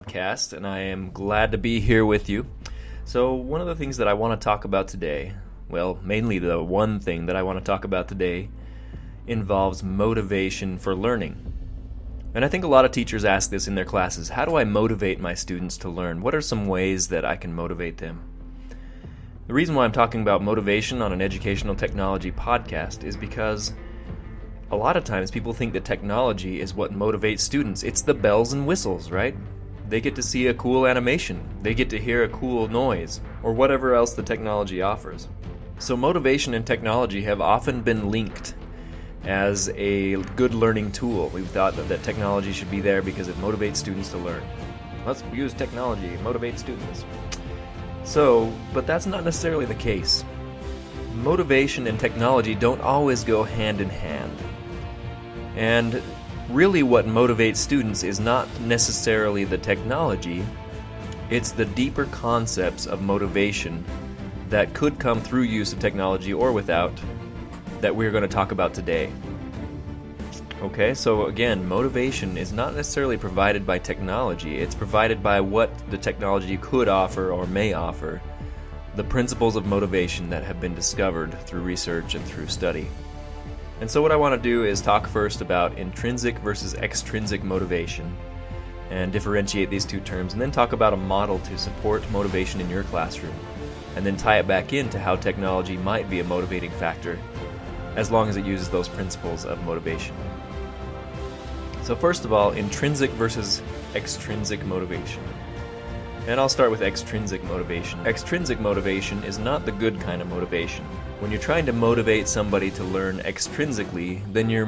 podcast, and I am glad to be here with you. So one of the things that I want to talk about today, well, mainly the one thing that I want to talk about today, involves motivation for learning. And I think a lot of teachers ask this in their classes: how do I motivate my students to learn? What are some ways that I can motivate them? The reason why I'm talking about motivation on an educational technology podcast is because a lot of times people think that technology is what motivates students. It's the bells and whistles, right? They get to see a cool animation, they get to hear a cool noise, or whatever else the technology offers. So motivation and technology have often been linked as a good learning tool. We've thought that technology should be there because it motivates students to learn. Let's use technology, motivate students. But that's not necessarily the case. Motivation and technology don't always go hand in hand. And really what motivates students is not necessarily the technology, it's the deeper concepts of motivation that could come through use of technology or without, that we're going to talk about today. Okay, so again, motivation is not necessarily provided by technology, it's provided by what the technology could offer or may offer, the principles of motivation that have been discovered through research and through study. And so what I want to do is talk first about intrinsic versus extrinsic motivation and differentiate these two terms, and then talk about a model to support motivation in your classroom, and then tie it back into how technology might be a motivating factor as long as it uses those principles of motivation. So first of all, intrinsic versus extrinsic motivation. And I'll start with extrinsic motivation. Extrinsic motivation is not the good kind of motivation. When you're trying to motivate somebody to learn extrinsically, then you're